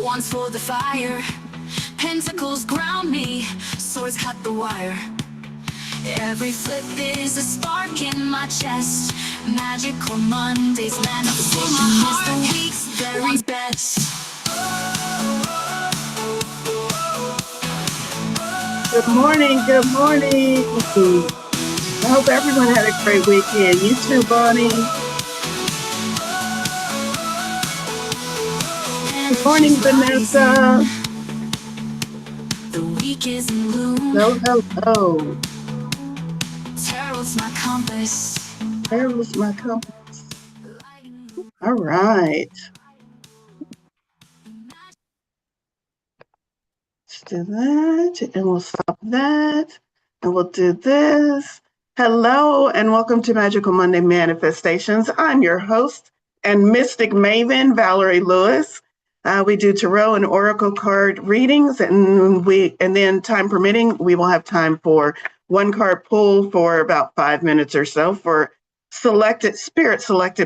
One's for the fire, pentacles ground me, swords cut the wire. Every flip is a spark in my chest. Magical Mondays, manifestation is the week's very best. Good morning, good morning. I hope everyone had a great weekend. You too, Bonnie. Good morning, Vanessa. The week is in bloom. Hello. Tarot's my compass. Tarot's my compass. All right. Let's do that, and we'll stop that, and we'll do this. Hello, and welcome to Magical Monday Manifestations. I'm your host and mystic maven, Valorie Lewis. We do tarot and oracle card readings, and then time permitting, we will have time for one card pull for about 5 minutes or so for selected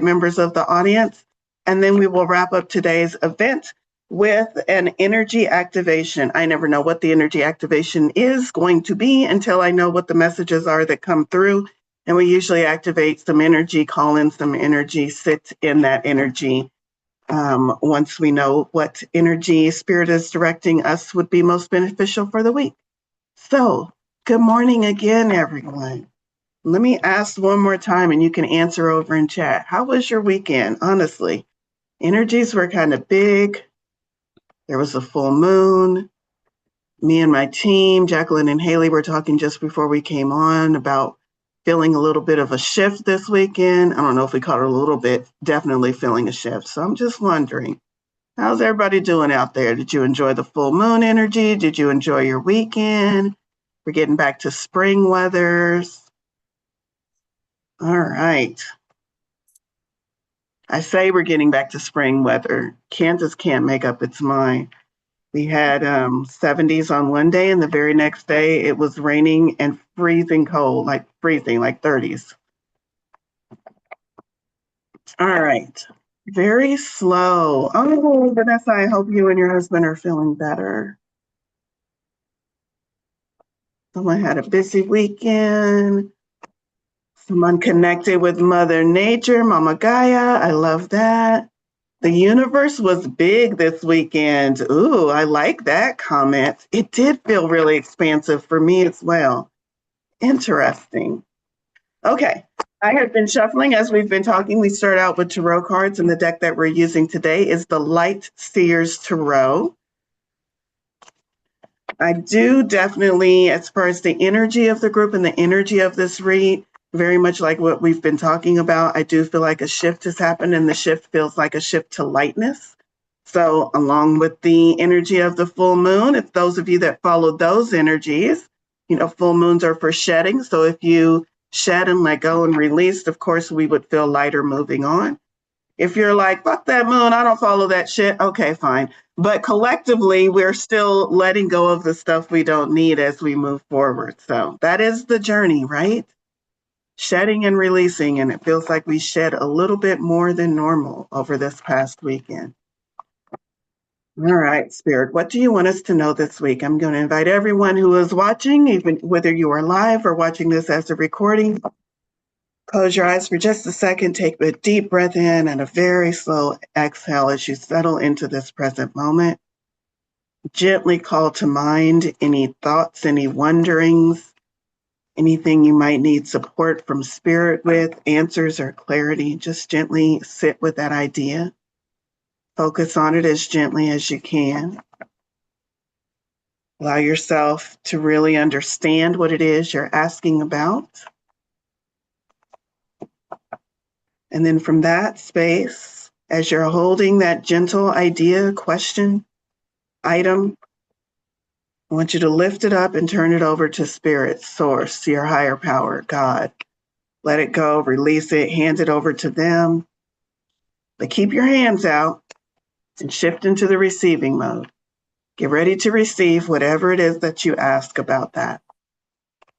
members of the audience. And then we will wrap up today's event with an energy activation. I never know what the energy activation is going to be until I know what the messages are that come through. And we usually activate some energy, call in some energy, sit in that energy. Once we know what energy spirit is directing us would be most beneficial for the week. So, good morning again, everyone. Let me ask one more time and you can answer over in chat. How was your weekend? Honestly, energies were kind of big. There was a full moon. Me and my team, Jacqueline and Haley, were talking just before we came on about feeling a little bit of a shift this weekend. I don't know if we caught it a little bit, definitely feeling a shift. So I'm just wondering, how's everybody doing out there? Did you enjoy the full moon energy? Did you enjoy your weekend? We're getting back to spring weathers. All right. I say we're getting back to spring weather. Kansas can't make up its mind. We had 70s on one day, and the very next day it was raining and freezing cold, like 30s. All right. Very slow. Oh, Vanessa, I hope you and your husband are feeling better. Someone had a busy weekend. Someone connected with Mother Nature, Mama Gaia. I love that. The universe was big this weekend. Ooh, I like that comment. It did feel really expansive for me as well. Interesting. Okay, I have been shuffling as we've been talking. We start out with tarot cards, and the deck that we're using today is the Light Seers Tarot. I do definitely, as far as the energy of the group and the energy of this read, very much like what we've been talking about, I do feel like a shift has happened, and the shift feels like a shift to lightness. So along with the energy of the full moon, if those of you that follow those energies, full moons are for shedding. So if you shed and let go and release, of course, we would feel lighter moving on. If you're like, fuck that moon, I don't follow that shit, okay, fine. But collectively, we're still letting go of the stuff we don't need as we move forward. So that is the journey, right? Shedding and releasing, and it feels like we shed a little bit more than normal over this past weekend. All right, Spirit, what do you want us to know this week? I'm going to invite everyone who is watching, even whether you are live or watching this as a recording, close your eyes for just a second, take a deep breath in and a very slow exhale as you settle into this present moment. Gently call to mind any thoughts, any wonderings, anything you might need support from Spirit with, answers or clarity. Just gently sit with that idea. Focus on it as gently as you can. Allow yourself to really understand what it is you're asking about. And then from that space, as you're holding that gentle idea, question, item, I want you to lift it up and turn it over to Spirit, Source, your higher power, God. Let it go, release it, hand it over to them. But keep your hands out and shift into the receiving mode. Get ready to receive whatever it is that you ask about that.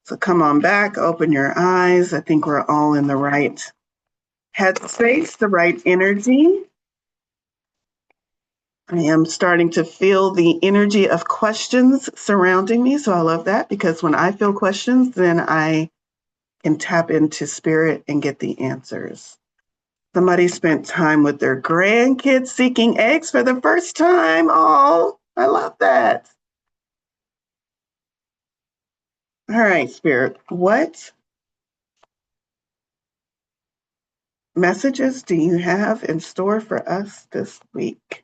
So come on back, open your eyes. I think we're all in the right headspace, the right energy. I am starting to feel the energy of questions surrounding me. So I love that, because when I feel questions, then I can tap into spirit and get the answers. Somebody spent time with their grandkids seeking eggs for the first time. Oh, I love that. All right, Spirit, what messages do you have in store for us this week?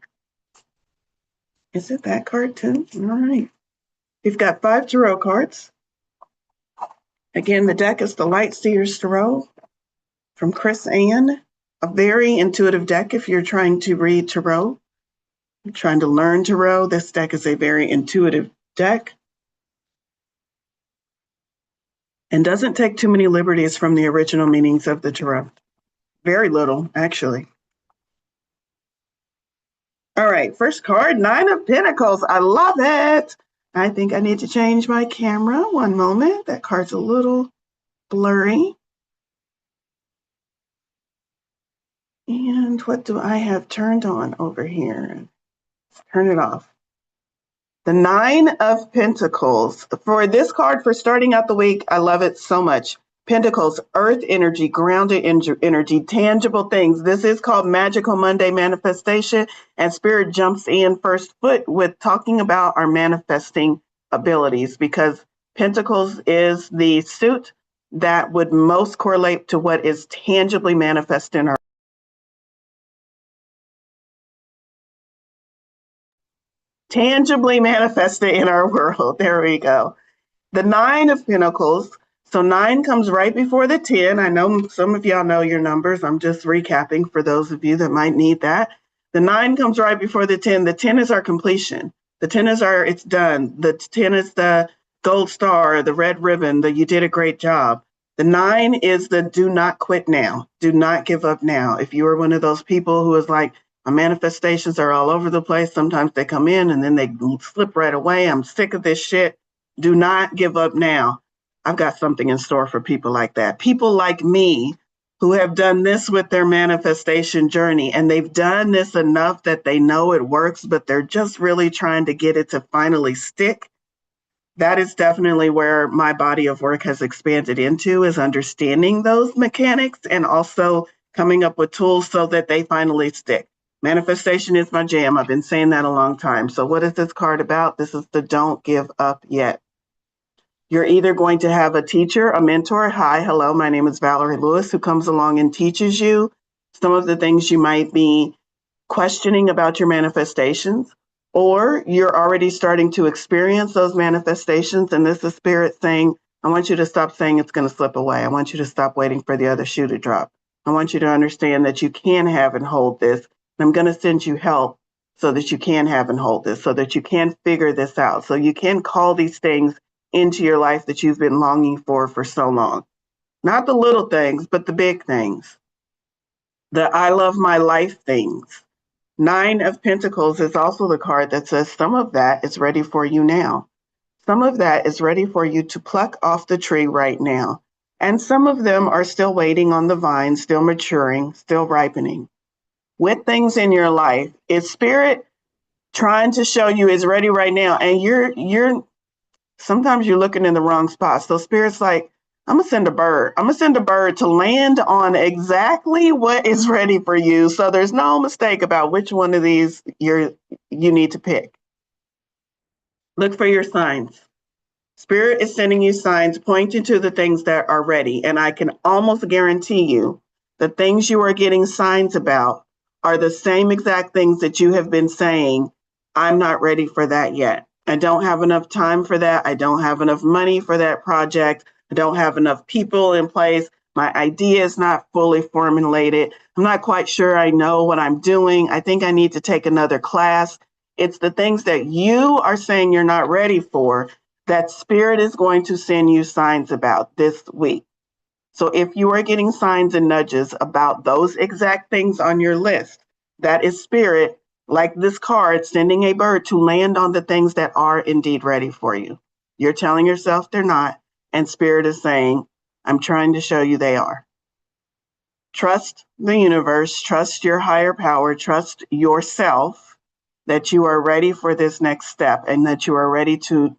Is it that card too? All right. We've got 5 tarot cards. Again, the deck is the Light Seers Tarot from Chris Ann. A very intuitive deck if you're trying to read tarot. You're trying to learn tarot. This deck is a very intuitive deck and doesn't take too many liberties from the original meanings of the tarot. Very little, actually. All right, first card, 9 of Pentacles. I love it. I think I need to change my camera. One moment. That card's a little blurry. And what do I have turned on over here? Turn it off. The 9 of Pentacles. For this card, for starting out the week, I love it so much. Pentacles, earth energy, grounded energy, tangible things. This is called Magical Monday Manifestation, and Spirit jumps in first foot with talking about our manifesting abilities, because Pentacles is the suit that would most correlate to what is tangibly manifest in our tangibly manifested in our world. There we go. The 9 of Pentacles. So 9 comes right before the 10. I know some of y'all know your numbers. I'm just recapping for those of you that might need that. The 9 comes right before the 10. The 10 is our completion. The 10 is our it's done. The 10 is the gold star, the red ribbon, the you did a great job. The 9 is the do not quit now. Do not give up now. If you are one of those people who is like, my manifestations are all over the place. Sometimes they come in and then they slip right away. I'm sick of this shit. Do not give up now. I've got something in store for people like that. People like me who have done this with their manifestation journey, and they've done this enough that they know it works, but they're just really trying to get it to finally stick. That is definitely where my body of work has expanded into, is understanding those mechanics and also coming up with tools so that they finally stick. Manifestation is my jam. I've been saying that a long time. So what is this card about? This is the don't give up yet. You're either going to have a teacher, a mentor. Hi, hello, my name is Valorie Lewis, who comes along and teaches you some of the things you might be questioning about your manifestations, or you're already starting to experience those manifestations. And this is spirit saying, I want you to stop saying it's going to slip away. I want you to stop waiting for the other shoe to drop. I want you to understand that you can have and hold this. And I'm going to send you help so that you can have and hold this, so that you can figure this out, so you can call these things into your life that you've been longing for so long. Not the little things, but the big things. The I love my life things. 9 of Pentacles is also the card that says some of that is ready for you now. Some of that is ready for you to pluck off the tree right now. And some of them are still waiting on the vine, still maturing, still ripening. With things in your life, is spirit trying to show you is ready right now, and you're sometimes you're looking in the wrong spot. So spirit's like, I'm gonna send a bird. I'm gonna send a bird to land on exactly what is ready for you. So there's no mistake about which one of these you need to pick. Look for your signs. Spirit is sending you signs pointing to the things that are ready. And I can almost guarantee you the things you are getting signs about are the same exact things that you have been saying, I'm not ready for that yet. I don't have enough time for that. I don't have enough money for that project. I don't have enough people in place. My idea is not fully formulated. I'm not quite sure I know what I'm doing. I think I need to take another class. It's the things that you are saying you're not ready for that spirit is going to send you signs about this week. So if you are getting signs and nudges about those exact things on your list, that is spirit, like this card, sending a bird to land on the things that are indeed ready for you. You're telling yourself they're not, and spirit is saying, I'm trying to show you they are. Trust the universe, trust your higher power, trust yourself, that you are ready for this next step and that you are ready to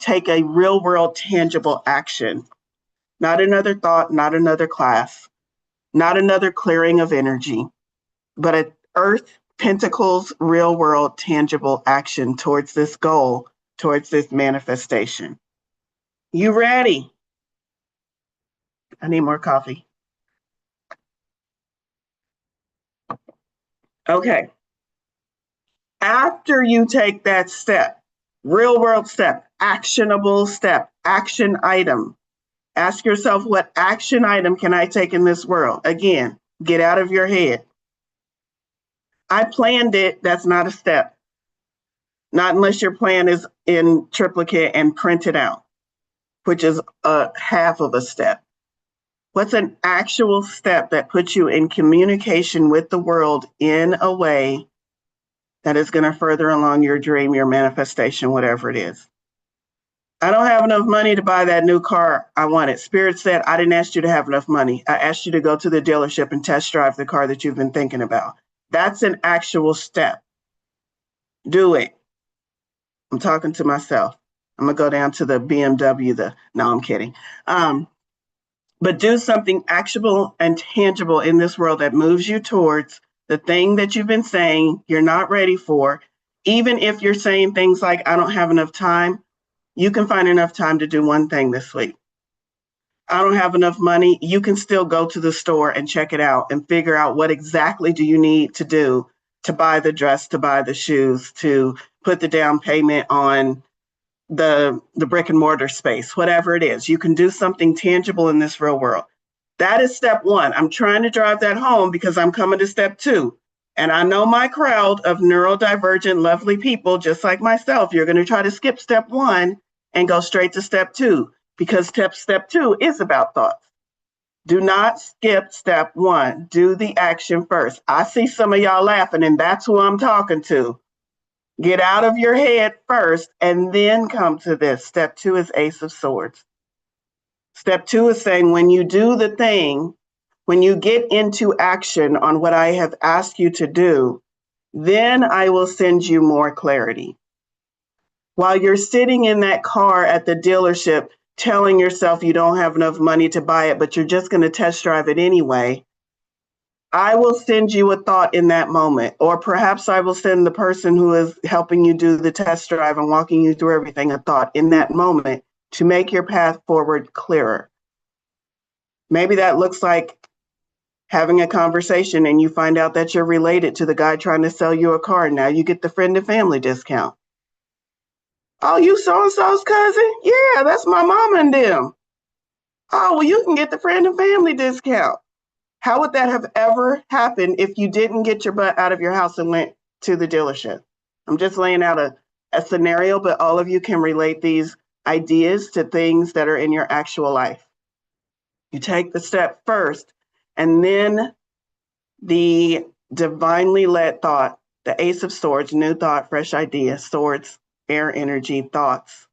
take a real world tangible action. Not another thought, not another class, not another clearing of energy, but an earth, pentacles, real world tangible action towards this goal, towards this manifestation. You ready? I need more coffee. Okay. After you take that step, real world step, actionable step, action item, ask yourself, what action item can I take in this world? Again, get out of your head. I planned it. That's not a step. Not unless your plan is in triplicate and printed out, which is a half of a step. What's an actual step that puts you in communication with the world in a way that is going to further along your dream, your manifestation, whatever it is? I don't have enough money to buy that new car I wanted. Spirit said, I didn't ask you to have enough money. I asked you to go to the dealership and test drive the car that you've been thinking about. That's an actual step. Do it. I'm talking to myself. I'm going to go down to the BMW. No, I'm kidding. But do something actionable and tangible in this world that moves you towards the thing that you've been saying you're not ready for. Even if you're saying things like, I don't have enough time, you can find enough time to do one thing this week. I don't have enough money. You can still go to the store and check it out and figure out what exactly do you need to do to buy the dress, to buy the shoes, to put the down payment on the brick and mortar space, whatever it is. You can do something tangible in this real world. That is step one. I'm trying to drive that home because I'm coming to step two. And I know my crowd of neurodivergent, lovely people, just like myself, you're going to try to skip step one and go straight to step two, because step two is about thoughts. Do not skip step one. Do the action first. I see some of y'all laughing, and that's who I'm talking to. Get out of your head first and then come to this. Step two is Ace of Swords. Step two is saying, when you do the thing, when you get into action on what I have asked you to do, then I will send you more clarity. While you're sitting in that car at the dealership, telling yourself you don't have enough money to buy it, but you're just going to test drive it anyway, I will send you a thought in that moment. Or perhaps I will send the person who is helping you do the test drive and walking you through everything a thought in that moment to make your path forward clearer. Maybe that looks like having a conversation and you find out that you're related to the guy trying to sell you a car. Now you get the friend and family discount. Oh, you so-and-so's cousin? Yeah, that's my mama and them. Oh, well, you can get the friend and family discount. How would that have ever happened if you didn't get your butt out of your house and went to the dealership? I'm just laying out a scenario, but all of you can relate these ideas to things that are in your actual life. You take the step first, and then the divinely led thought, the Ace of Swords, new thought, fresh idea, swords, air energy, thoughts.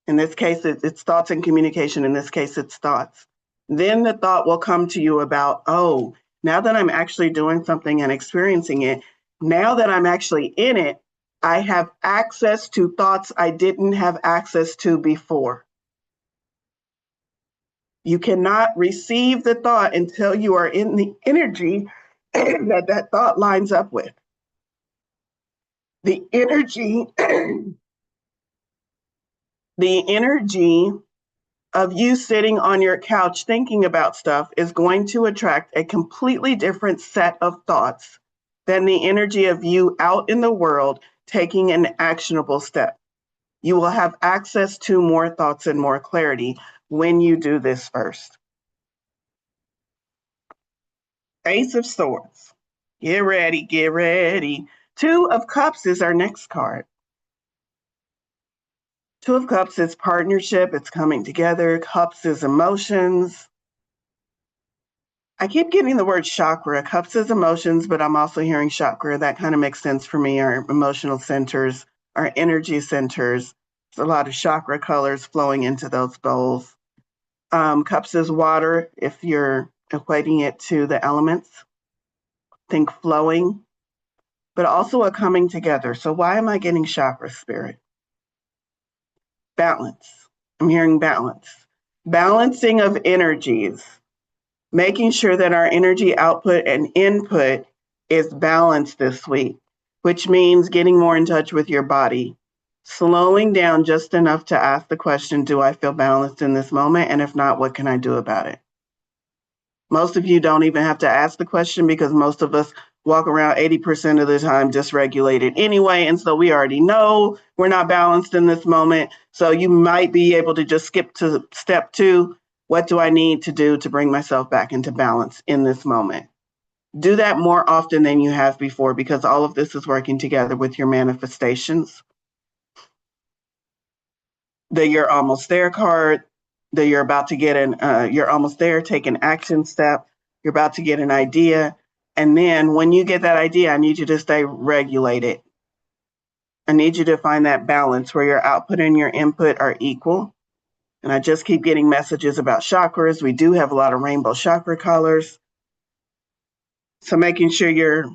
In this case, it's thoughts and communication. In this case, it's thoughts. Then the thought will come to you about, oh, now that I'm actually doing something and experiencing it, now that I'm actually in it, I have access to thoughts I didn't have access to before. You cannot receive the thought until you are in the energy that thought lines up with. The energy, the energy of you sitting on your couch thinking about stuff is going to attract a completely different set of thoughts than the energy of you out in the world taking an actionable step. You will have access to more thoughts and more clarity when you do this first. Ace of Swords. Get ready, get ready. Two of Cups is our next card. Two of Cups is partnership, it's coming together. Cups is emotions. I keep getting the word chakra. Cups is emotions, but I'm also hearing chakra. That kind of makes sense for me. Our emotional centers, our energy centers. There's a lot of chakra colors flowing into those bowls. Cups is water. If you're equating it to the elements, think flowing. but also a coming together. So why am I getting chakra, Spirit? Balance. I'm hearing balance. Balancing of energies, making sure that our energy output and input is balanced this week, which means getting more in touch with your body, slowing down just enough to ask the question, do I feel balanced in this moment? And if not, what can I do about it? Most of you don't even have to ask the question because most of us walk around 80% of the time dysregulated anyway. And so we already know we're not balanced in this moment. So you might be able to just skip to step 2. What do I need to do to bring myself back into balance in this moment? Do that more often than you have before because all of this is working together with your manifestations. The You're Almost There card, that you're about to get you're almost there, take an action step, you're about to get an idea. And then when you get that idea, I need you to stay regulated. I need you to find that balance where your output and your input are equal. And I just keep getting messages about chakras. We do have a lot of rainbow chakra colors. So making sure your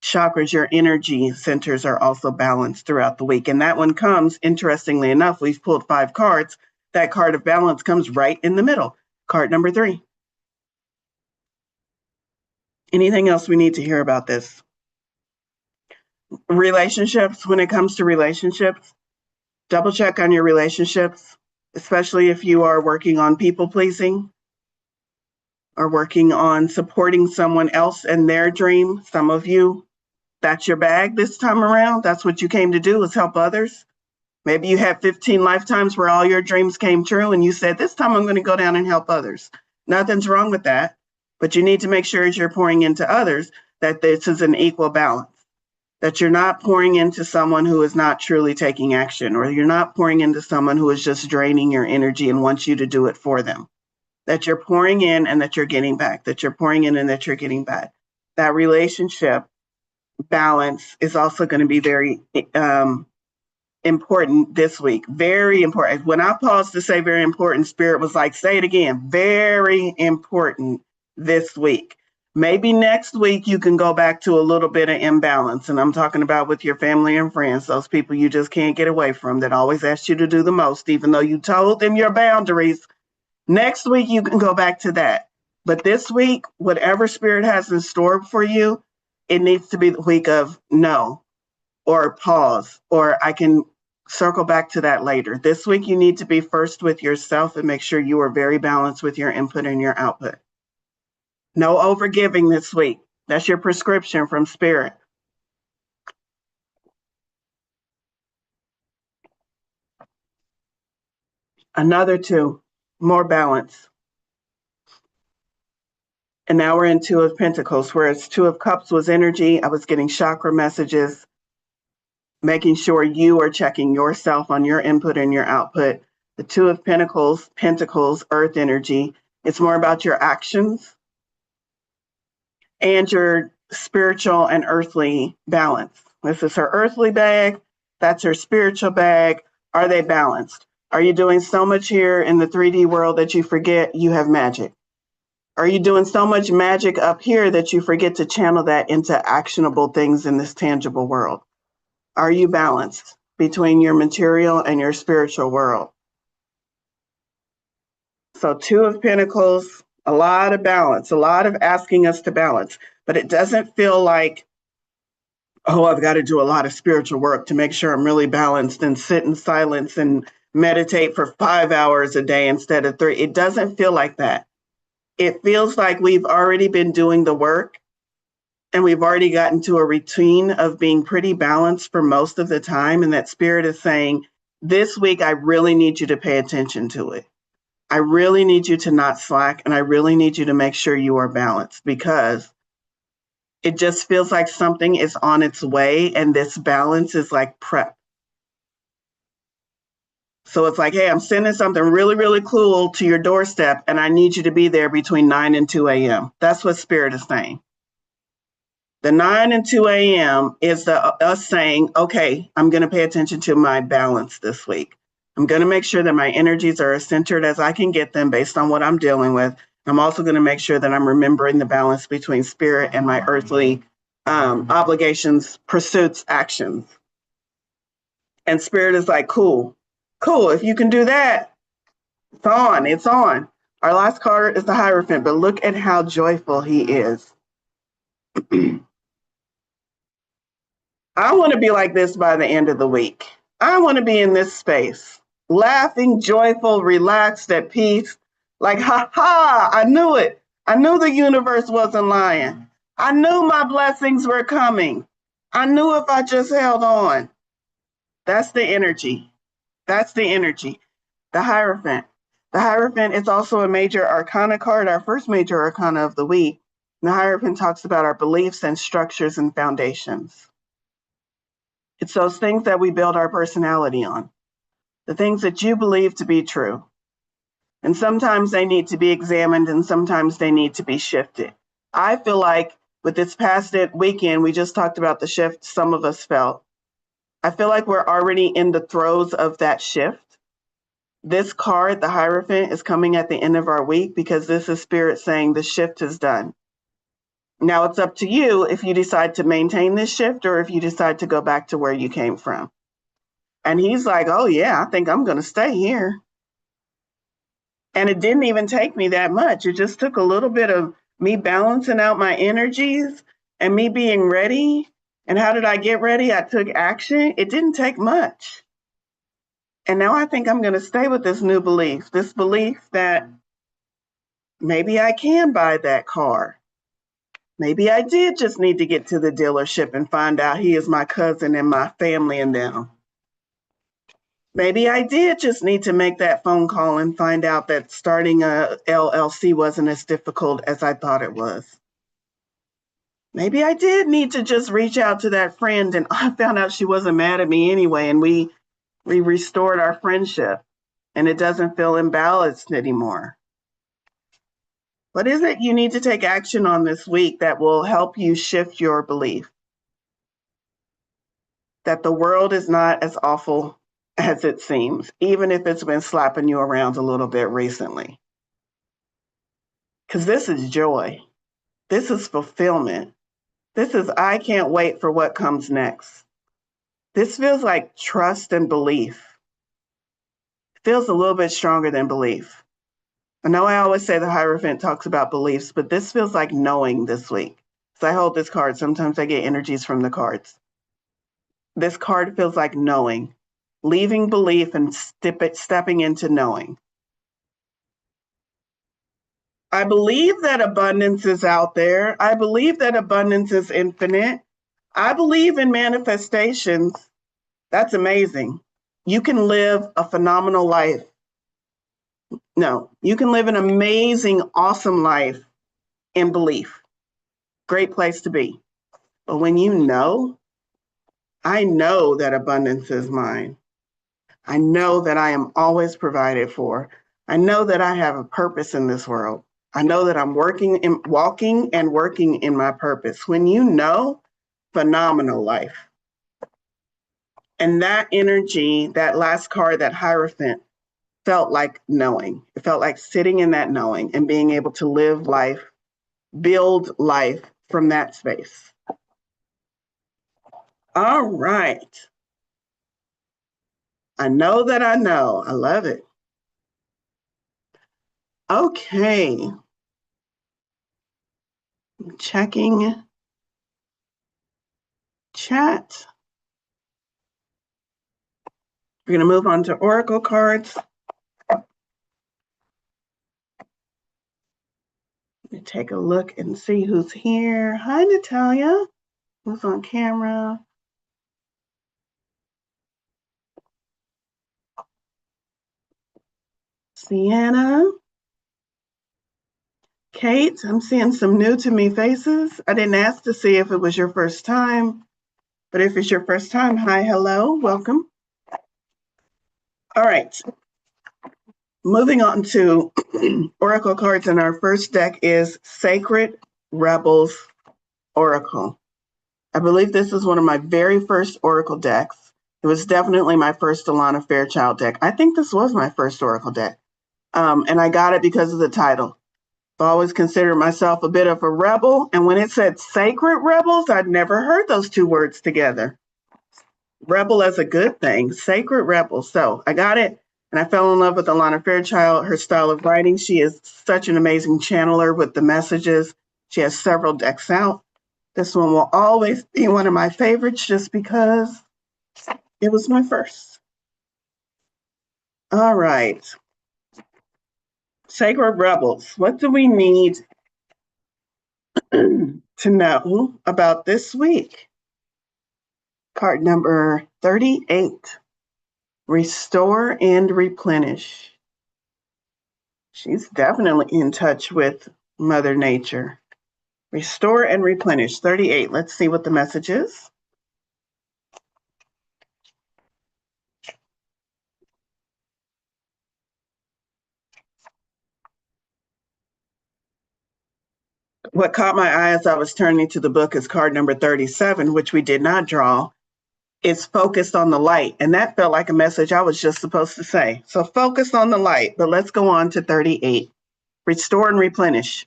chakras, your energy centers are also balanced throughout the week. And that one comes, interestingly enough, we've pulled 5 cards. That card of balance comes right in the middle, card number 3. Anything else we need to hear about this? Relationships, when it comes to relationships, double check on your relationships, especially if you are working on people pleasing or working on supporting someone else and their dream. Some of you, that's your bag this time around. That's what you came to do, is help others. Maybe you had 15 lifetimes where all your dreams came true and you said, this time I'm going to go down and help others. Nothing's wrong with that, but you need to make sure as you're pouring into others that this is an equal balance, that you're not pouring into someone who is not truly taking action, or you're not pouring into someone who is just draining your energy and wants you to do it for them, that you're pouring in and that you're getting back, that you're pouring in and that you're getting back. That relationship balance is also going to be very important this week. Very important. When I paused to say very important, Spirit was like, say it again. Very important this week. Maybe next week you can go back to a little bit of imbalance. And I'm talking about with your family and friends, those people you just can't get away from that always ask you to do the most, even though you told them your boundaries. Next week you can go back to that. But this week, whatever Spirit has in store for you, it needs to be the week of no, or pause, or I can circle back to that later. This week, you need to be first with yourself and make sure you are very balanced with your input and your output. No overgiving this week. That's your prescription from Spirit. Another 2, more balance. And now we're in 2 of Pentacles, whereas 2 of Cups was energy. I was getting chakra messages, making sure you are checking yourself on your input and your output. The 2 of Pentacles, earth energy. It's more about your actions and your spiritual and earthly balance. This is her earthly bag. That's her spiritual bag. Are they balanced? Are you doing so much here in the 3D world that you forget you have magic? Are you doing so much magic up here that you forget to channel that into actionable things in this tangible world? Are you balanced between your material and your spiritual world? So 2 of Pentacles, a lot of balance, a lot of asking us to balance, but it doesn't feel like, oh, I've got to do a lot of spiritual work to make sure I'm really balanced and sit in silence and meditate for 5 hours a day instead of 3. It doesn't feel like that. It feels like we've already been doing the work and we've already gotten to a routine of being pretty balanced for most of the time. And that Spirit is saying, this week, I really need you to pay attention to it. I really need you to not slack, and I really need you to make sure you are balanced, because it just feels like something is on its way, and this balance is like prep. So it's like, hey, I'm sending something really, really cool to your doorstep, and I need you to be there between 9 and 2 a.m. That's what Spirit is saying. The 9 and 2 a.m. is us saying, okay, I'm going to pay attention to my balance this week. I'm going to make sure that my energies are as centered as I can get them based on what I'm dealing with. I'm also going to make sure that I'm remembering the balance between spirit and my earthly obligations, pursuits, actions. And Spirit is like, cool. If you can do that, it's on. Our last card is the Hierophant, but look at how joyful he is. I want to be like this by the end of the week. I want to be in this space, laughing, joyful, relaxed, at peace. Like, ha ha, I knew it. I knew the universe wasn't lying. I knew my blessings were coming. I knew if I just held on. That's the energy. That's the energy. The Hierophant. The Hierophant is also a major arcana card, our first major arcana of the week. And the Hierophant talks about our beliefs and structures and foundations. It's those things that we build our personality on, the things that you believe to be true. And sometimes they need to be examined and sometimes they need to be shifted. I feel like with this past weekend, we just talked about the shift some of us felt. I feel like we're already in the throes of that shift. This card, the Hierophant, is coming at the end of our week because this is Spirit saying the shift is done. Now it's up to you if you decide to maintain this shift or if you decide to go back to where you came from. And he's like, oh yeah, I think I'm going to stay here. And it didn't even take me that much. It just took a little bit of me balancing out my energies and me being ready. And how did I get ready? I took action. It didn't take much. And now I think I'm going to stay with this new belief, this belief that maybe I can buy that car. Maybe I did just need to get to the dealership and find out he is my cousin and my family and them. Maybe I did just need to make that phone call and find out that starting a LLC wasn't as difficult as I thought it was. Maybe I did need to just reach out to that friend and I found out she wasn't mad at me anyway and we restored our friendship and it doesn't feel imbalanced anymore. What is it you need to take action on this week that will help you shift your belief? That the world is not as awful as it seems, even if it's been slapping you around a little bit recently. Because this is joy. This is fulfillment. This is, I can't wait for what comes next. This feels like trust and belief. It feels a little bit stronger than belief. I know I always say the Hierophant talks about beliefs, but this feels like knowing this week. So I hold this card. Sometimes I get energies from the cards. This card feels like knowing, leaving belief and stepping into knowing. I believe that abundance is out there. I believe that abundance is infinite. I believe in manifestations. That's amazing. You can live a phenomenal life. No, you can live an amazing, awesome life in belief. Great place to be. But when you know, I know that abundance is mine. I know that I am always provided for. I know that I have a purpose in this world. I know that I'm walking and working in my purpose. When you know, phenomenal life. And that energy, that last card, that Hierophant, felt like knowing. It felt like sitting in that knowing and being able to live life, build life from that space. All right. I know that I know. I love it. Okay. I'm checking chat. We're going to move on to Oracle cards. Let me take a look and see who's here. Hi, Natalia. Who's on camera? Sienna. Kate, I'm seeing some new to me faces. I didn't ask to see if it was your first time, but if it's your first time, hi, hello, welcome. All right. Moving on to Oracle cards, and our first deck is Sacred Rebels Oracle. I believe this is one of my very first Oracle decks. It was definitely my first Alana Fairchild deck. I think this was my first Oracle deck. And I got it because of the title. I've always considered myself a bit of a rebel. And when it said sacred rebels, I'd never heard those two words together. Rebel as a good thing, sacred rebel. So I got it. And I fell in love with Alana Fairchild, her style of writing. She is such an amazing channeler with the messages. She has several decks out. This one will always be one of my favorites just because it was my first. All right. Sacred rebels. What do we need to know about this week? Card number 38. Restore and replenish. She's definitely in touch with Mother Nature. Restore and replenish. 38. Let's see what the message is. What caught my eye as I was turning to the book is card number 37, which we did not draw. It's focused on the light. And that felt like a message I was just supposed to say. So focus on the light, but let's go on to 38. Restore and replenish.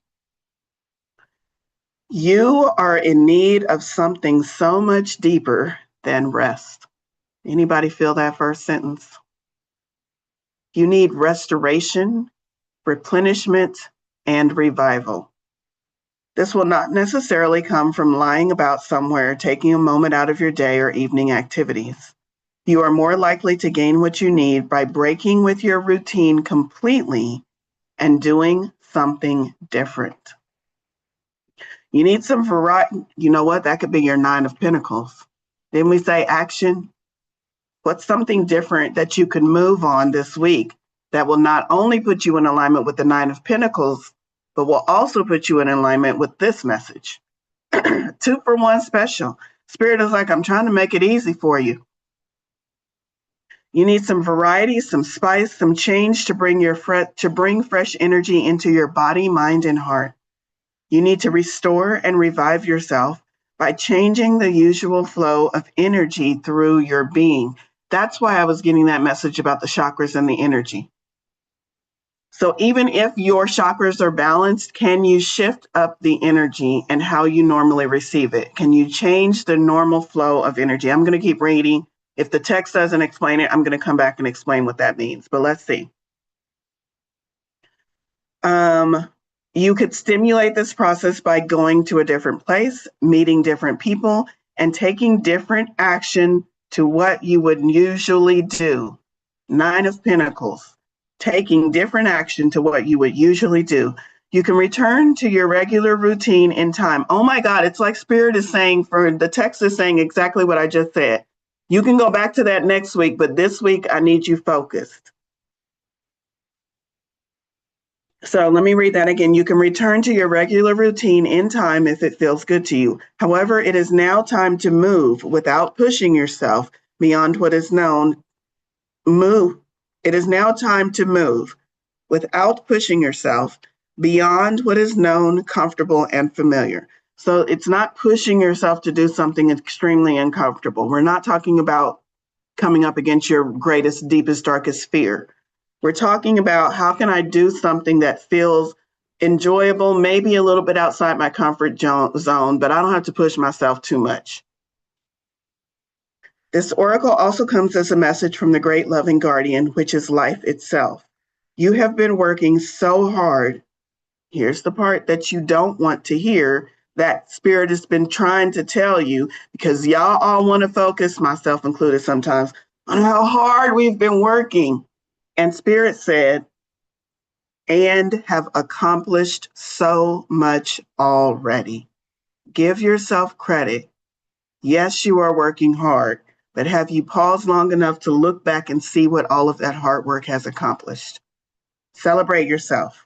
You are in need of something so much deeper than rest. Anybody feel that first sentence? You need restoration, replenishment, and revival. This will not necessarily come from lying about somewhere, taking a moment out of your day or evening activities. You are more likely to gain what you need by breaking with your routine completely and doing something different. You need some variety. You know what? That could be your 9 of Pentacles. Didn't we say action? What's something different that you can move on this week that will not only put you in alignment with the 9 of Pentacles, but will also put you in alignment with this message? 2 for 1 special. Spirit is like, I'm trying to make it easy for you. You need some variety, some spice, some change to bring fresh energy into your body, mind, and heart. You need to restore and revive yourself by changing the usual flow of energy through your being. That's why I was getting that message about the chakras and the energy. So even if your chakras are balanced, can you shift up the energy and how you normally receive it? Can you change the normal flow of energy? I'm going to keep reading. If the text doesn't explain it, I'm going to come back and explain what that means. But let's see. You could stimulate this process by going to a different place, meeting different people, and taking different action to what you would usually do. 9 of Pentacles, taking different action to what you would usually do. You can return to your regular routine in time. Oh my God, it's like Spirit is saying, for the text is saying exactly what I just said. You can go back to that next week, but this week I need you focused. So let me read that again. You can return to your regular routine in time if it feels good to you. However, it is now time to move without pushing yourself beyond what is known. It is now time to move without pushing yourself beyond what is known, comfortable, and familiar. So it's not pushing yourself to do something extremely uncomfortable. We're not talking about coming up against your greatest, deepest, darkest fear. We're talking about how can I do something that feels enjoyable, maybe a little bit outside my comfort zone, but I don't have to push myself too much. This oracle also comes as a message from the great loving guardian, which is life itself. You have been working so hard. Here's the part that you don't want to hear, that Spirit has been trying to tell you, because y'all all want to focus, myself included sometimes, on how hard we've been working. And Spirit said, and have accomplished so much already. Give yourself credit. Yes, you are working hard, but have you paused long enough to look back and see what all of that hard work has accomplished? Celebrate yourself.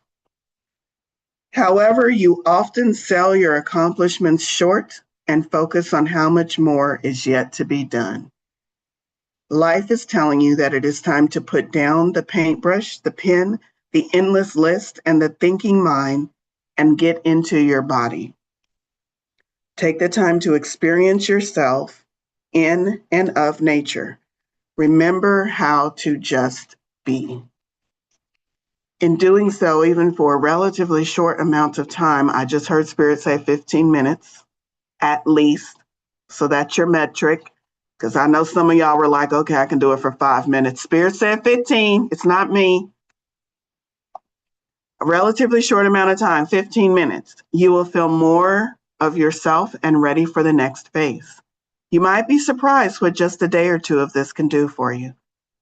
However, you often sell your accomplishments short and focus on how much more is yet to be done. Life is telling you that it is time to put down the paintbrush, the pen, the endless list, and the thinking mind, and get into your body. Take the time to experience yourself in and of nature. Remember how to just be. In doing so, even for a relatively short amount of time, I just heard Spirit say 15 minutes at least. So that's your metric. Because I know some of y'all were like, okay, I can do it for 5 minutes. Spirit said 15. It's not me. A relatively short amount of time, 15 minutes. You will feel more of yourself and ready for the next phase. You might be surprised what just a day or two of this can do for you.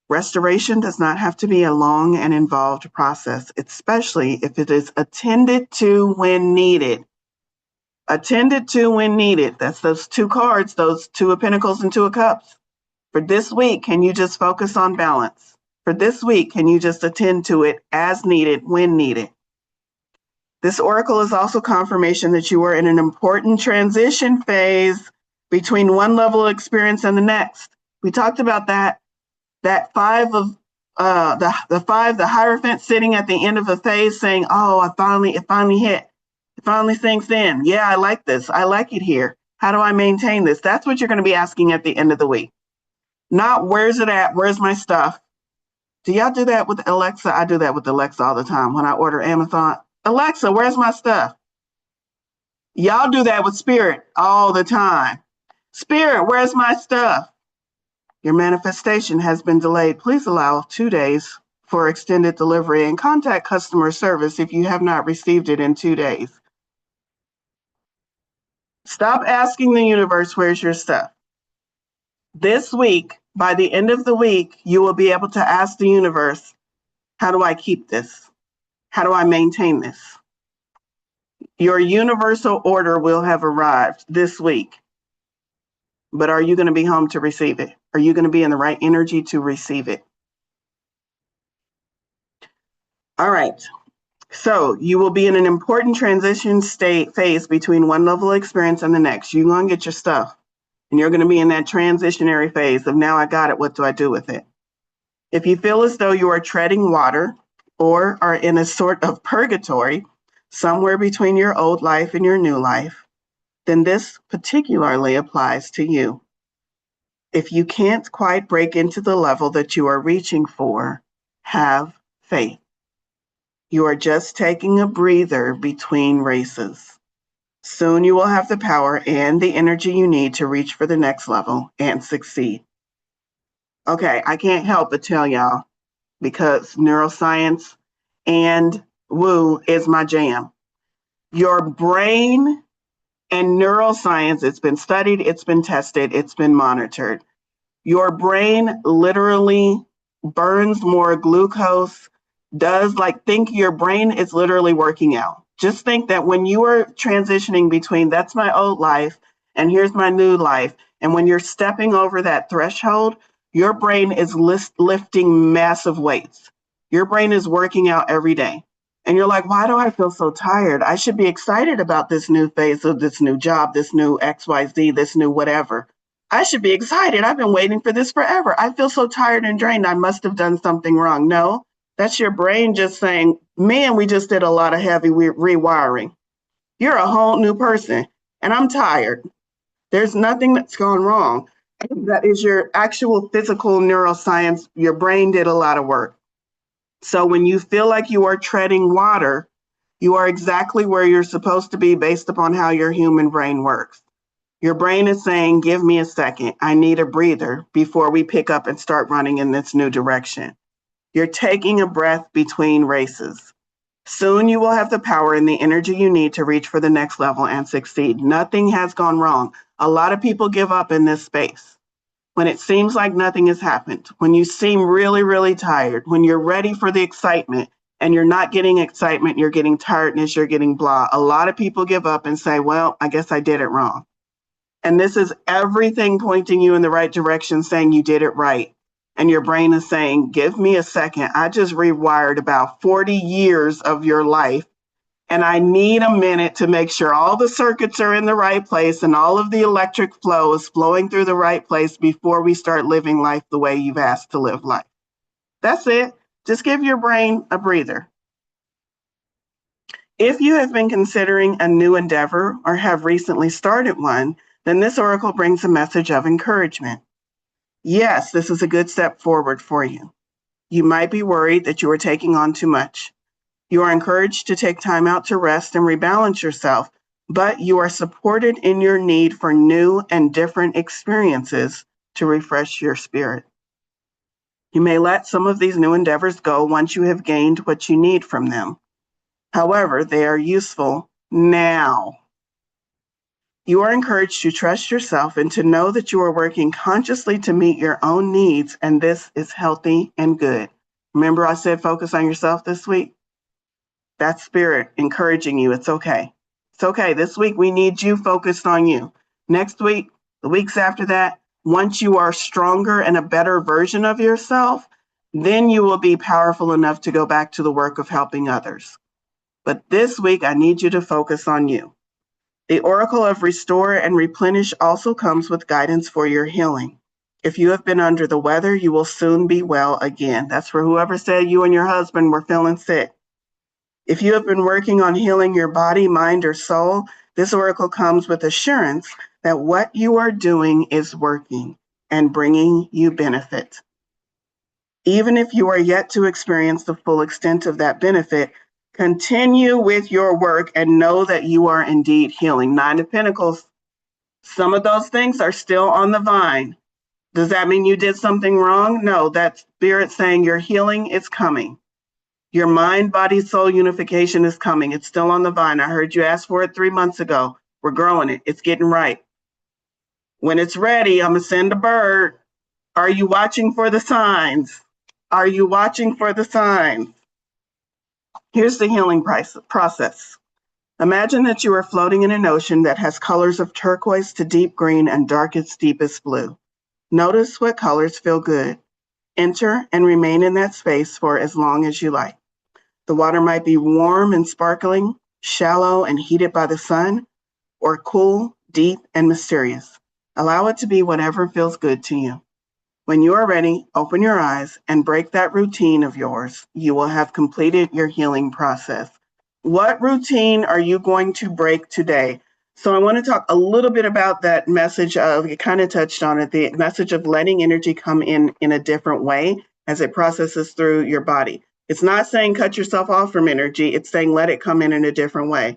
Restoration does not have to be a long and involved process, especially if it is attended to when needed. Attended to when needed. That's those two cards, those two of pentacles and two of cups. For this week, can you just focus on balance? For this week, can you just attend to it as needed, when needed? This oracle is also confirmation that you are in an important transition phase between one level of experience and the next. We talked about that. That five of the Hierophant sitting at the end of a phase saying, oh, it finally hit. It finally sinks in. Yeah, I like this. I like it here. How do I maintain this? That's what you're going to be asking at the end of the week. Not where's it at? Where's my stuff? Do y'all do that with Alexa? I do that with Alexa all the time when I order Amazon. Alexa, where's my stuff? Y'all do that with Spirit all the time. Spirit, where's my stuff? Your manifestation has been delayed. Please allow 2 days for extended delivery and contact customer service if you have not received it in 2 days. Stop asking the universe, where's your stuff? This week, by the end of the week, you will be able to ask the universe, how do I keep this? How do I maintain this? Your universal order will have arrived this week. But are you going to be home to receive it? Are you going to be in the right energy to receive it? All right. So you will be in an important transition state phase between one level of experience and the next. You're going to get your stuff. And you're going to be in that transitionary phase of now I got it. What do I do with it? If you feel as though you are treading water or are in a sort of purgatory, somewhere between your old life and your new life, then this particularly applies to you. If you can't quite break into the level that you are reaching for, have faith. You are just taking a breather between races. Soon you will have the power and the energy you need to reach for the next level and succeed. Okay, I can't help but tell y'all, because neuroscience and woo is my jam. Your brain and neuroscience, it's been studied, it's been tested, it's been monitored. Your brain literally burns more glucose, think your brain is literally working out. Just think that when you are transitioning between that's my old life and here's my new life, and when you're stepping over that threshold, your brain is lifting massive weights. Your brain is working out every day. And you're like, why do I feel so tired? I should be excited about this new phase of this new job, this new XYZ, this new whatever. I should be excited. I've been waiting for this forever. I feel so tired and drained. I must have done something wrong. No, that's your brain just saying, man, we just did a lot of heavy rewiring. You're a whole new person and I'm tired. There's nothing that's gone wrong. That is your actual physical neuroscience. Your brain did a lot of work. So when you feel like you are treading water, you are exactly where you're supposed to be based upon how your human brain works. Your brain is saying, give me a second. I need a breather before we pick up and start running in this new direction. You're taking a breath between races. Soon you will have the power and the energy you need to reach for the next level and succeed. Nothing has gone wrong. A lot of people give up in this space. When it seems like nothing has happened, when you seem really, really tired, when you're ready for the excitement and you're not getting excitement, you're getting tiredness, you're getting blah. A lot of people give up and say, well, I guess I did it wrong. And this is everything pointing you in the right direction, saying you did it right. And your brain is saying, give me a second. I just rewired about 40 years of your life. And I need a minute to make sure all the circuits are in the right place and all of the electric flow is flowing through the right place before we start living life the way you've asked to live life. That's it. Just give your brain a breather. If you have been considering a new endeavor or have recently started one, then this oracle brings a message of encouragement. Yes, this is a good step forward for you. You might be worried that you are taking on too much. You are encouraged to take time out to rest and rebalance yourself, but you are supported in your need for new and different experiences to refresh your spirit. You may let some of these new endeavors go once you have gained what you need from them. However, they are useful now. You are encouraged to trust yourself and to know that you are working consciously to meet your own needs, and this is healthy and good. Remember I said focus on yourself this week? That's spirit encouraging you. It's okay. It's okay. This week we need you focused on you. Next week, the weeks after that, once you are stronger and a better version of yourself, then you will be powerful enough to go back to the work of helping others. But this week, I need you to focus on you. The oracle of restore and replenish also comes with guidance for your healing. If you have been under the weather, you will soon be well again. That's for whoever said you and your husband were feeling sick. If you have been working on healing your body, mind, or soul, this oracle comes with assurance that what you are doing is working and bringing you benefit. Even if you are yet to experience the full extent of that benefit, continue with your work and know that you are indeed healing. Nine of Pentacles, some of those things are still on the vine. Does that mean you did something wrong? No, that's spirit saying your healing is coming. Your mind, body, soul unification is coming. It's still on the vine. I heard you ask for it 3 months ago. We're growing it. It's getting right. When it's ready, I'm going to send a bird. Are you watching for the signs? Are you watching for the signs? Here's the healing process. Imagine that you are floating in an ocean that has colors of turquoise to deep green and darkest, deepest blue. Notice what colors feel good. Enter and remain in that space for as long as you like. The water might be warm and sparkling, shallow and heated by the sun, or cool, deep, and mysterious. Allow it to be whatever feels good to you. When you are ready, open your eyes and break that routine of yours. You will have completed your healing process. What routine are you going to break today? So I want to talk a little bit about that message of, you kind of touched on it, the message of letting energy come in a different way as it processes through your body. It's not saying cut yourself off from energy. It's saying let it come in a different way.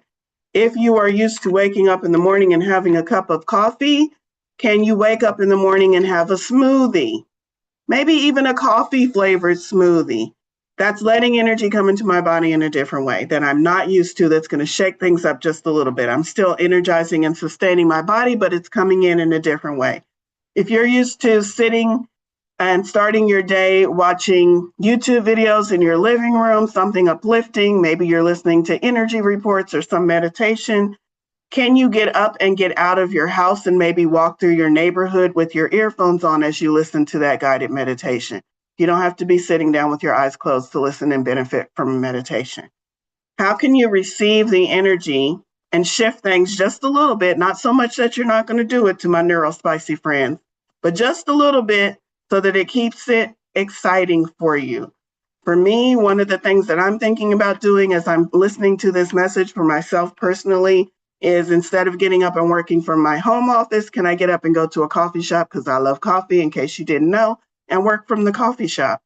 If you are used to waking up in the morning and having a cup of coffee, can you wake up in the morning and have a smoothie? Maybe even a coffee flavored smoothie. That's letting energy come into my body in a different way that I'm not used to, that's going to shake things up just a little bit. I'm still energizing and sustaining my body, but it's coming in a different way. If you're used to sitting and starting your day watching YouTube videos in your living room, something uplifting, maybe you're listening to energy reports or some meditation, can you get up and get out of your house and maybe walk through your neighborhood with your earphones on as you listen to that guided meditation? You don't have to be sitting down with your eyes closed to listen and benefit from a meditation. How can you receive the energy and shift things just a little bit, not so much that you're not going to do it, to my neurospicy friends, but just a little bit so that it keeps it exciting for you? For me, one of the things that I'm thinking about doing as I'm listening to this message for myself personally is, instead of getting up and working from my home office, can I get up and go to a coffee shop, because I love coffee, in case you didn't know, and work from the coffee shop?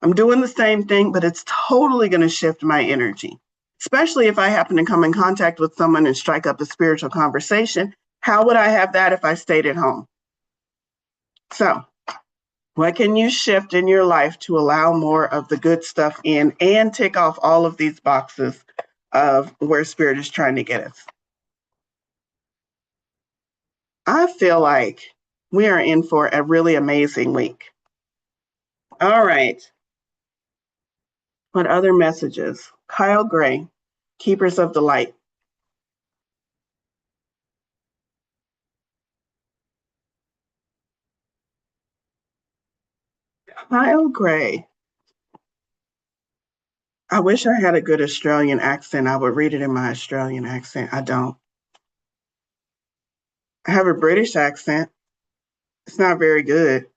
I'm doing the same thing, but it's totally going to shift my energy, especially if I happen to come in contact with someone and strike up a spiritual conversation. How would I have that if I stayed at home? So, what can you shift in your life to allow more of the good stuff in and tick off all of these boxes of where spirit is trying to get us? I feel like we are in for a really amazing week. All right. What other messages? Kyle Gray, Keepers of the Light. Kyle Gray. I wish I had a good Australian accent. I would read it in my Australian accent. I don't. I have a British accent. It's not very good.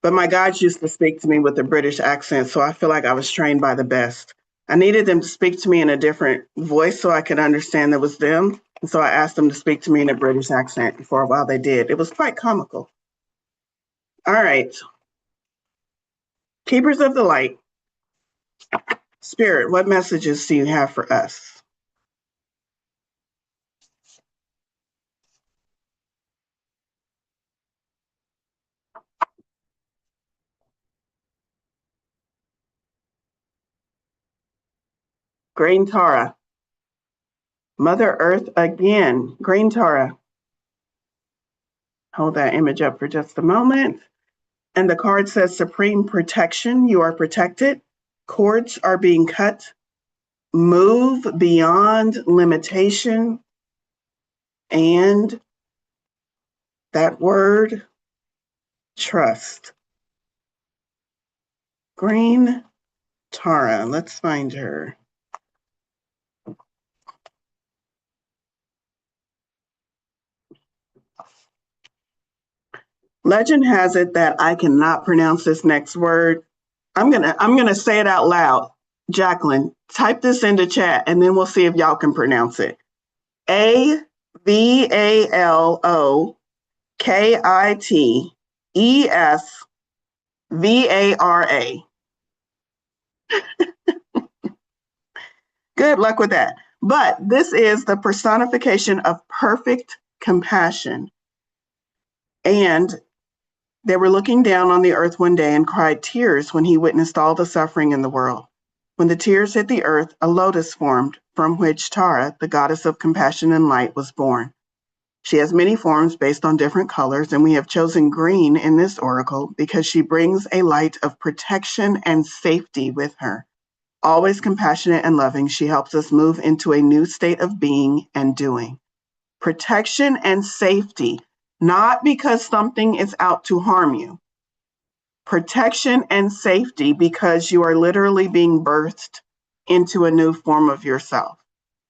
But my guides used to speak to me with a British accent, so I feel like I was trained by the best. I needed them to speak to me in a different voice so I could understand that was them. And so I asked them to speak to me in a British accent. For a while they did. It was quite comical. All right. Keepers of the Light. Spirit, what messages do you have for us? Green Tara. Mother Earth again. Green Tara. Hold that image up for just a moment. And the card says supreme protection. You are protected. Cords are being cut. Move beyond limitation. And that word, trust. Green Tara. Let's find her. Legend has it that I cannot pronounce this next word. I'm gonna say it out loud. Jacqueline, type this into chat and then we'll see if y'all can pronounce it. AVALOKITESVARA. Good luck with that. But this is the personification of perfect compassion. And they were looking down on the earth one day and cried tears when he witnessed all the suffering in the world. When the tears hit the earth, a lotus formed, from which Tara, the goddess of compassion and light, was born. She has many forms based on different colors, and we have chosen green in this oracle because she brings a light of protection and safety with her. Always compassionate and loving, she helps us move into a new state of being and doing. Protection and safety, not because something is out to harm you. Protection and safety because you are literally being birthed into a new form of yourself.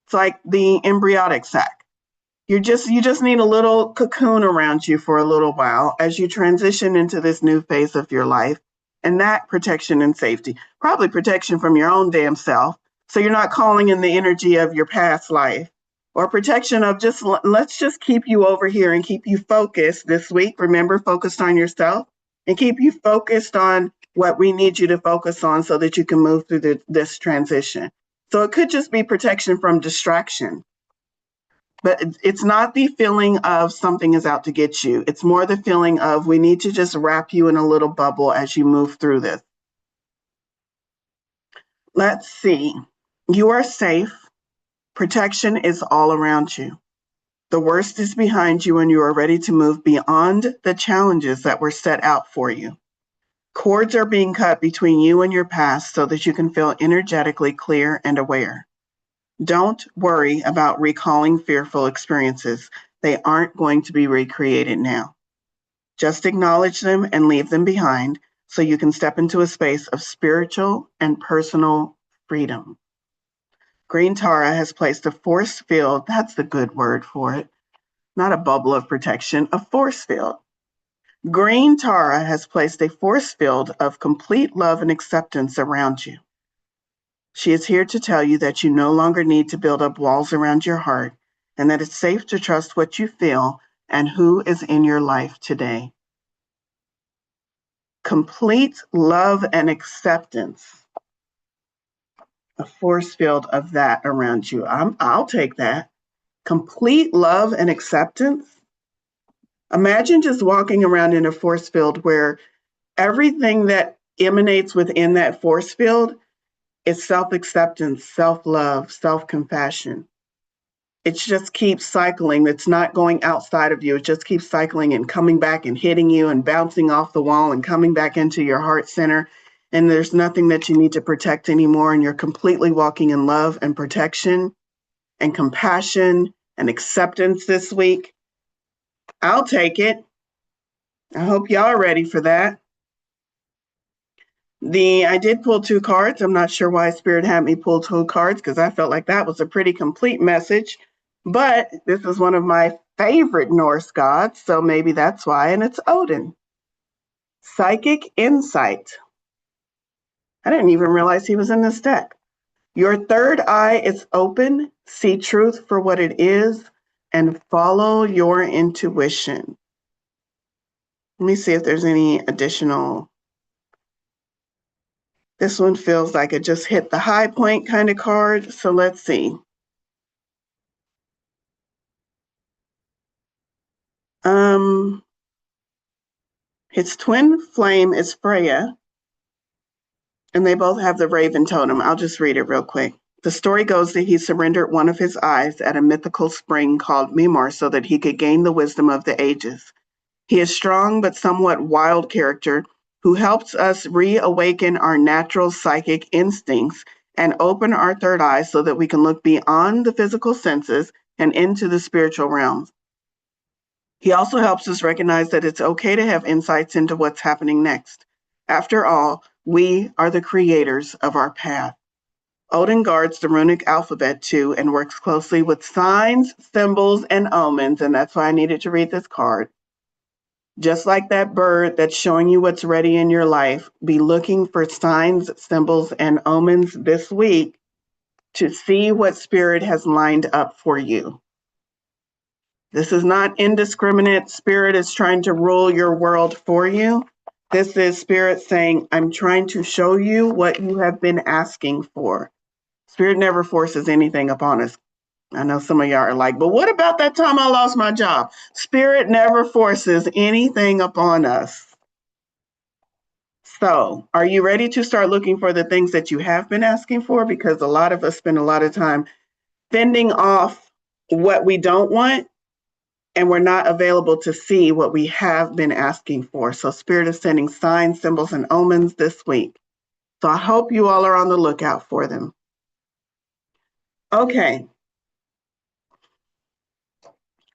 It's like the embryonic sac. You just need a little cocoon around you for a little while as you transition into this new phase of your life. And that protection and safety, probably protection from your own damn self. So you're not calling in the energy of your past life, or protection of just, let's just keep you over here and keep you focused this week. Remember, focused on yourself, and keep you focused on what we need you to focus on so that you can move through this transition. So it could just be protection from distraction. But it's not the feeling of something is out to get you. It's more the feeling of we need to just wrap you in a little bubble as you move through this. Let's see. You are safe. Protection is all around you. The worst is behind you and you are ready to move beyond the challenges that were set out for you. Cords are being cut between you and your past so that you can feel energetically clear and aware. Don't worry about recalling fearful experiences. They aren't going to be recreated now. Just acknowledge them and leave them behind so you can step into a space of spiritual and personal freedom. Green Tara has placed a force field, that's the good word for it, not a bubble of protection, a force field. Green Tara has placed a force field of complete love and acceptance around you. She is here to tell you that you no longer need to build up walls around your heart and that it's safe to trust what you feel and who is in your life today. Complete love and acceptance. A force field of that around you. I'll take that. Complete love and acceptance. Imagine just walking around in a force field where everything that emanates within that force field is self-acceptance, self-love, self-compassion. It just keeps cycling. It's not going outside of you. It just keeps cycling and coming back and hitting you and bouncing off the wall and coming back into your heart center. And there's nothing that you need to protect anymore. And you're completely walking in love and protection and compassion and acceptance this week. I'll take it. I hope y'all are ready for that. I did pull 2 cards. I'm not sure why Spirit had me pull 2 cards because I felt like that was a pretty complete message. But this is one of my favorite Norse gods, so maybe that's why, and it's Odin. Psychic insight. I didn't even realize he was in this deck. Your third eye is open. See truth for what it is and follow your intuition. Let me see if there's any additional This one feels like it just hit the high point kind of card. So let's see. His twin flame is Freya, and they both have the raven totem. I'll just read it real quick. The story goes that he surrendered one of his eyes at a mythical spring called Mimar so that he could gain the wisdom of the ages. He is strong but somewhat wild character who helps us reawaken our natural psychic instincts and open our third eye so that we can look beyond the physical senses and into the spiritual realms. He also helps us recognize that it's okay to have insights into what's happening next. After all, we are the creators of our path. Odin guards the runic alphabet too and works closely with signs, symbols, and omens, and that's why I needed to read this card. Just like that bird that's showing you what's ready in your life, be looking for signs, symbols, and omens this week to see what spirit has lined up for you. This is not indiscriminate. Spirit is trying to rule your world for you. This is spirit saying, I'm trying to show you what you have been asking for. Spirit never forces anything upon us. I know some of y'all are like, but what about that time I lost my job? Spirit never forces anything upon us. So, are you ready to start looking for the things that you have been asking for? Because a lot of us spend a lot of time fending off what we don't want, and we're not available to see what we have been asking for. So Spirit is sending signs, symbols, and omens this week. So I hope you all are on the lookout for them. Okay.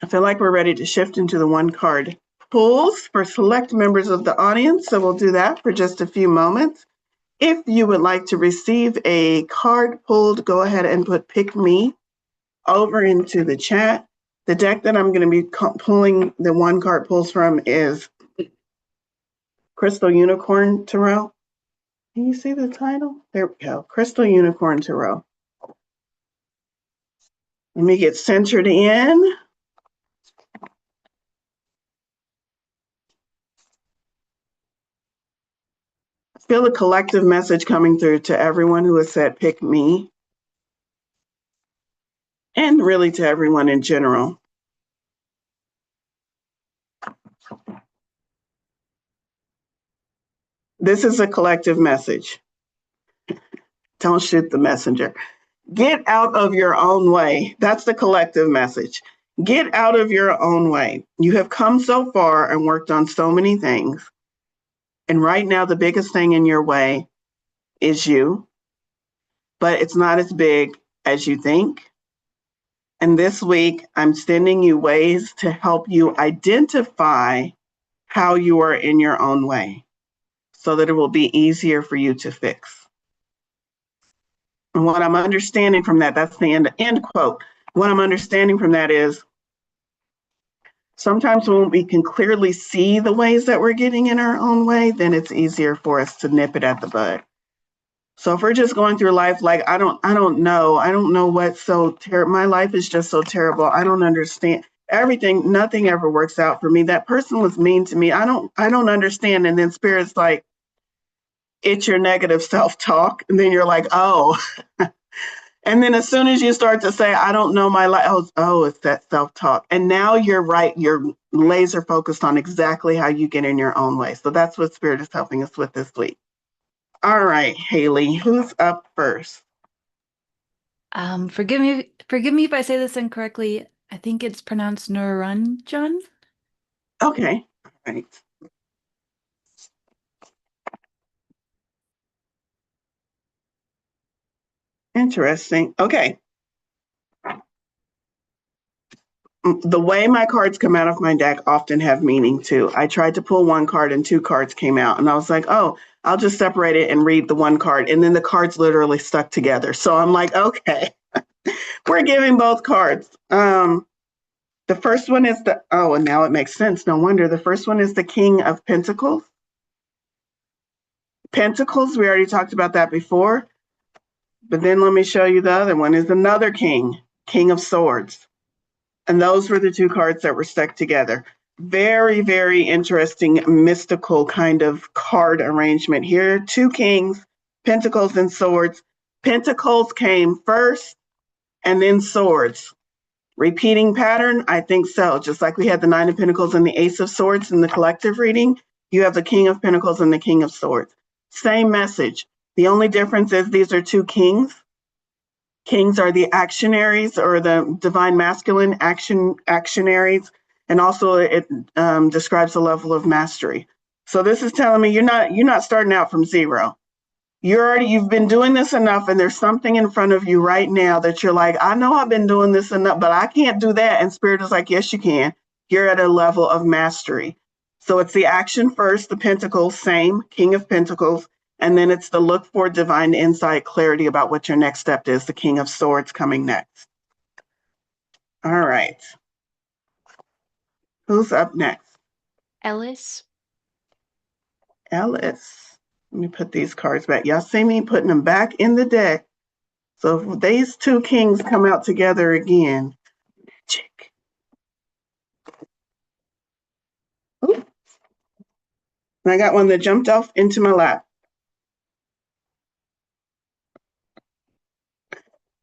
I feel like we're ready to shift into the one card pulls for select members of the audience. So we'll do that for just a few moments. If you would like to receive a card pulled, go ahead and put Pick Me over into the chat. The deck that I'm going to be pulling the one card pulls from is Crystal Unicorn Tarot. Can you see the title? There we go. Crystal Unicorn Tarot. Let me get centered in. I feel a collective message coming through to everyone who has said pick me, and really to everyone in general. This is a collective message. Don't shoot the messenger. Get out of your own way. That's the collective message. Get out of your own way. You have come so far and worked on so many things. And right now, the biggest thing in your way is you, but it's not as big as you think. And this week, I'm sending you ways to help you identify how you are in your own way so that it will be easier for you to fix. And what I'm understanding from that, that's the end quote. What I'm understanding from that is sometimes when we can clearly see the ways that we're getting in our own way, then it's easier for us to nip it at the bud. So if we're just going through life like, I don't know what's so terrible. My life is just so terrible. I don't understand everything. Nothing ever works out for me. That person was mean to me. I don't understand. And then Spirit's like, it's your negative self-talk. And then you're like, oh. And then as soon as you start to say, I don't know my life, oh, it's that self-talk. And now you're right. You're laser focused on exactly how you get in your own way. So that's what Spirit is helping us with this week. All right, Haley, who's up first? Forgive me if I say this incorrectly. I think it's pronounced Nurunjan. Okay, all right. Interesting. Okay. The way my cards come out of my deck often have meaning too. I tried to pull one card and two cards came out and I was like, oh, I'll just separate it and read the one card. And then the cards literally stuck together. So I'm like, okay, we're giving both cards. The first one is and now it makes sense. No wonder. The first one is the King of Pentacles. Pentacles, we already talked about that before. But then let me show you the other one is another king, King of Swords. And those were the two cards that were stuck together. Very, very interesting, mystical kind of card arrangement here. Two kings, Pentacles and swords. Pentacles came first and then swords. Repeating pattern? I think so. Just like we had the Nine of Pentacles and the Ace of Swords in the collective reading, you have the King of Pentacles and the King of Swords. Same message. The only difference is these are two kings. Kings are the actionaries or the divine masculine actionaries, and also it describes the level of mastery. So this is telling me you're not starting out from zero. You've been doing this enough, and there's something in front of you right now that you're like, I know I've been doing this enough, but I can't do that. And Spirit is like, yes, you can. You're at a level of mastery. So it's the action first, the Pentacles, same, King of Pentacles, and then it's the look for divine insight, clarity about what your next step is, the King of Swords coming next. All right. Who's up next? Ellis. Ellis. Let me put these cards back. Y'all see me putting them back in the deck. So if these two kings come out together again, magic. Ooh. And I got one that jumped off into my lap.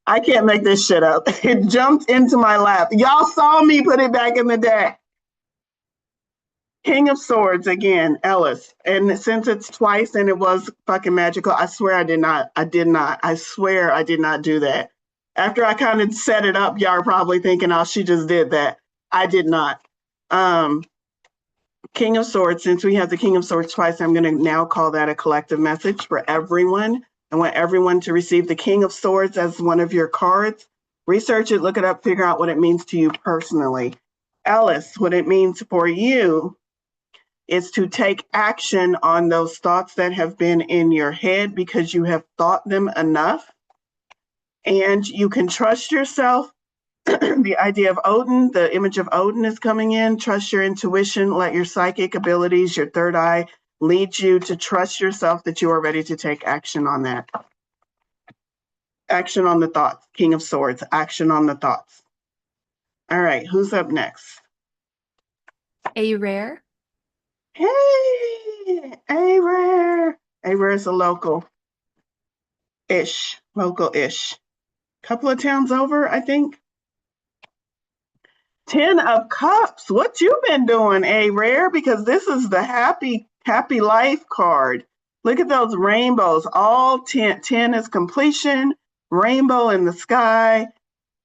I can't make this shit up. It jumped into my lap. Y'all saw me put it back in the deck. King of Swords again, Ellis. And since it's twice and it was fucking magical, I swear I did not. I swear I did not do that. After I kind of set it up, y'all are probably thinking, oh, she just did that. I did not. King of Swords, since we have the King of Swords twice, I'm going to now call that a collective message for everyone. I want everyone to receive the King of Swords as one of your cards. Research it, look it up, figure out what it means to you personally. Ellis, what it means for you is to take action on those thoughts that have been in your head because you have thought them enough. And you can trust yourself. The idea of Odin, the image of Odin is coming in. Trust your intuition, let your psychic abilities, your third eye, lead you to trust yourself that you are ready to take action on that. Action on the thoughts, King of Swords, action on the thoughts. All right, who's up next? A Rare. Hey, A-Rare. A-Rare is a local-ish. Couple of towns over, I think. 10 of Cups. What you been doing, A-Rare? Because this is the happy life card. Look at those rainbows. All 10. 10 is completion, rainbow in the sky.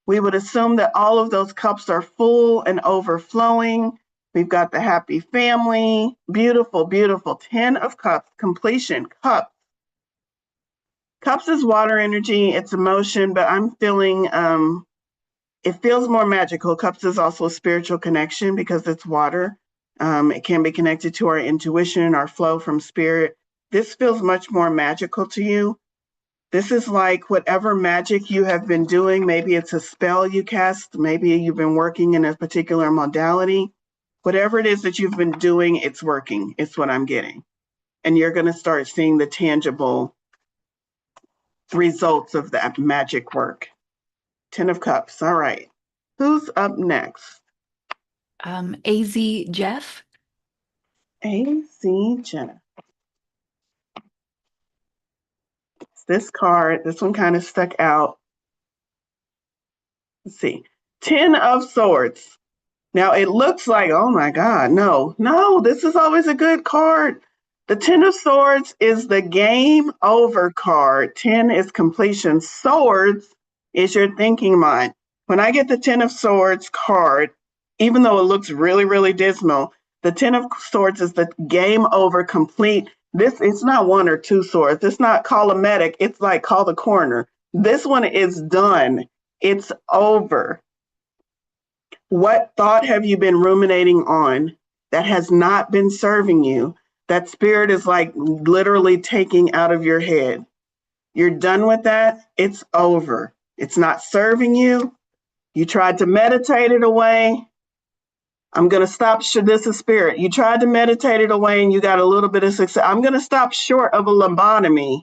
We would assume that all of those cups are full and overflowing. We've got the happy family. Beautiful, beautiful. 10 of Cups, completion, cups. Cups is water energy, it's emotion, but I'm feeling, it feels more magical. Cups is also a spiritual connection because it's water. It can be connected to our intuition, our flow from spirit. This feels much more magical to you. This is like whatever magic you have been doing. Maybe it's a spell you cast. Maybe you've been working in a particular modality. Whatever it is that you've been doing, it's working. It's what I'm getting. And you're going to start seeing the tangible results of that magic work. 10 of Cups. All right. Who's up next? AZ Jeff. A.C. Jenna. This card, this one kind of stuck out. Let's see. 10 of Swords. Now it looks like, oh my God, no, this is always a good card. The 10 of Swords is the game over card. 10 is completion. Swords is your thinking mind. When I get the 10 of Swords card, even though it looks really, really dismal, the 10 of Swords is the game over, complete. It's not one or two swords. It's not call a medic. It's like call the coroner. This one is done. It's over. What thought have you been ruminating on that has not been serving you? That spirit is like literally taking out of your head. You're done with that. It's over. It's not serving you. You tried to meditate it away. I'm going to stop. This is spirit. You tried to meditate it away and you got a little bit of success. I'm going to stop short of a lobotomy,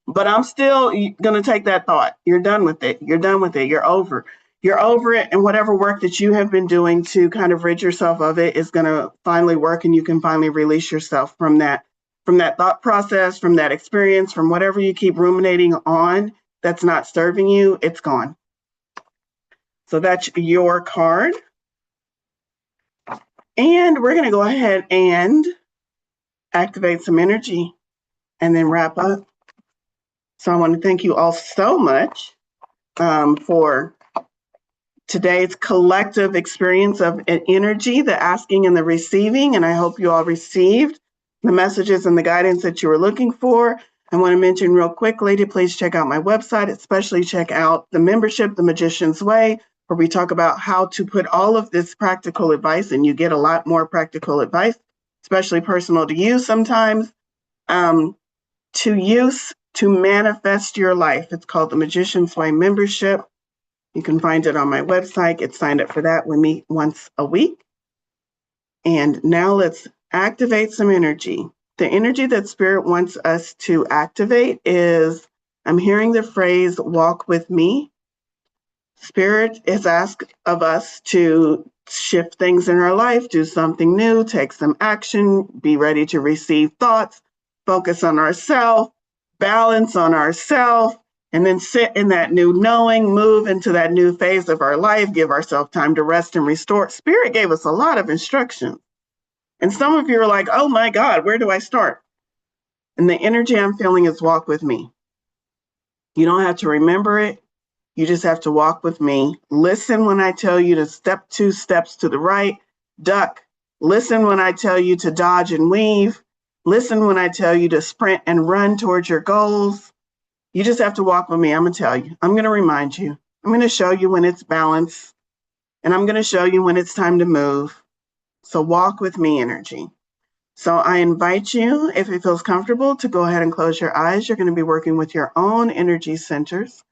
but I'm still going to take that thought. You're done with it. You're done with it. You're over. You're over it. And whatever work that you have been doing to kind of rid yourself of it is going to finally work, and you can finally release yourself from that from that thought process, from that experience, from whatever you keep ruminating on that's not serving you, it's gone. So that's your card. And we're going to go ahead and activate some energy and then wrap up. So I want to thank you all so much for today's collective experience of energy, the asking and the receiving. And I hope you all received the messages and the guidance that you were looking for. I want to mention real quick, lady, please check out my website, especially check out the membership, The Magician's Way, where we talk about how to put all of this practical advice, and you get a lot more practical advice, especially personal to you sometimes, to use to manifest your life. It's called the Magician's Way membership. You can find it on my website. Get signed up for that. We meet once a week. And now let's activate some energy. The energy that Spirit wants us to activate is, I'm hearing the phrase, walk with me. Spirit is asked of us to shift things in our life, do something new, take some action, be ready to receive thoughts, focus on ourselves, balance on ourselves, and then sit in that new knowing, move into that new phase of our life, give ourselves time to rest and restore. Spirit gave us a lot of instructions. And some of you are like, oh my God, where do I start? And the energy I'm feeling is walk with me. You don't have to remember it. You just have to walk with me. Listen when I tell you to step 2 steps to the right, duck. Listen when I tell you to dodge and weave. Listen when I tell you to sprint and run towards your goals. You just have to walk with me. I'm going to tell you. I'm going to remind you. I'm going to show you when it's balanced. And I'm going to show you when it's time to move. So walk with me energy. So I invite you, if it feels comfortable, to go ahead and close your eyes. You're going to be working with your own energy centers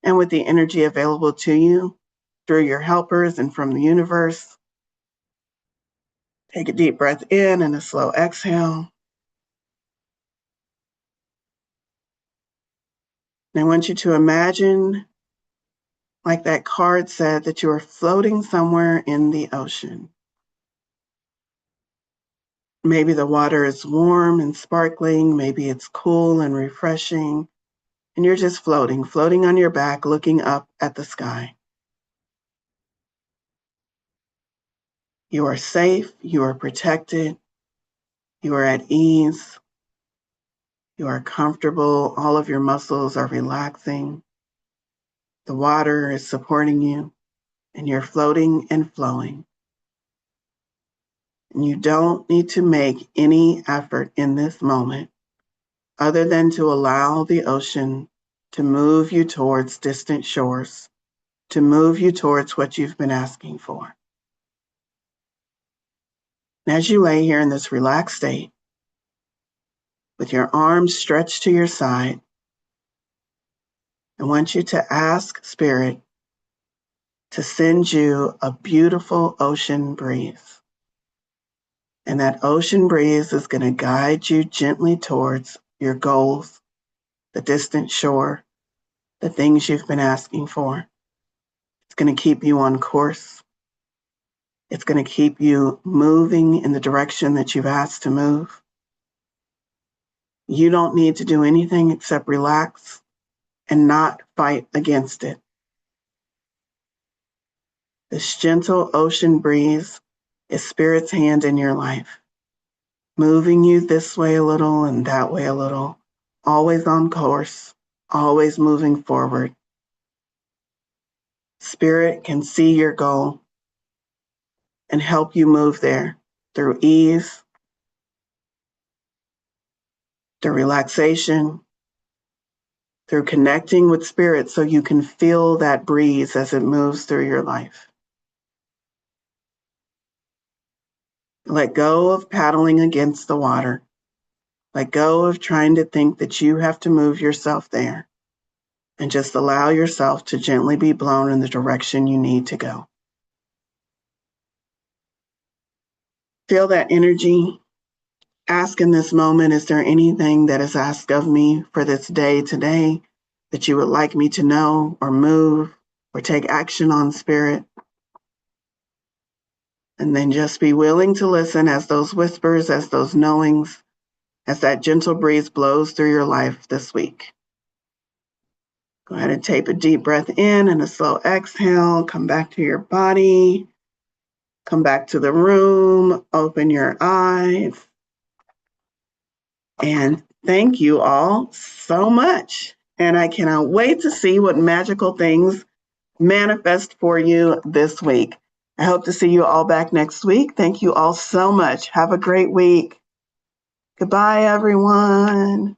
and with the energy available to you through your helpers and from the universe. Take a deep breath in and a slow exhale. And I want you to imagine, like that card said, that you are floating somewhere in the ocean. Maybe the water is warm and sparkling. Maybe it's cool and refreshing. And you're just floating on your back, looking up at the sky. You are safe. You are protected. You are at ease. You are comfortable. All of your muscles are relaxing. The water is supporting you, and you're floating and flowing. And you don't need to make any effort in this moment other than to allow the ocean to move you towards distant shores, to move you towards what you've been asking for. And as you lay here in this relaxed state, with your arms stretched to your side, I want you to ask Spirit to send you a beautiful ocean breeze. And that ocean breeze is going to guide you gently towards your goals, the distant shore, the things you've been asking for. It's going to keep you on course. It's going to keep you moving in the direction that you've asked to move. You don't need to do anything except relax and not fight against it. This gentle ocean breeze is Spirit's hand in your life, moving you this way a little and that way a little, always on course, always moving forward. Spirit can see your goal and help you move there through ease, through relaxation, through connecting with Spirit so you can feel that breeze as it moves through your life. Let go of paddling against the water. Let go of trying to think that you have to move yourself there, and just allow yourself to gently be blown in the direction you need to go. Feel that energy. Ask in this moment, is there anything that is asked of me for this day today that you would like me to know or move or take action on, Spirit? And then just be willing to listen as those whispers, as those knowings as that gentle breeze blows through your life this week. Go ahead and take a deep breath in and a slow exhale. Come back to your body. Come back to the room. Open your eyes. And thank you all so much. And I cannot wait to see what magical things manifest for you this week. I hope to see you all back next week. Thank you all so much. Have a great week. Goodbye, everyone.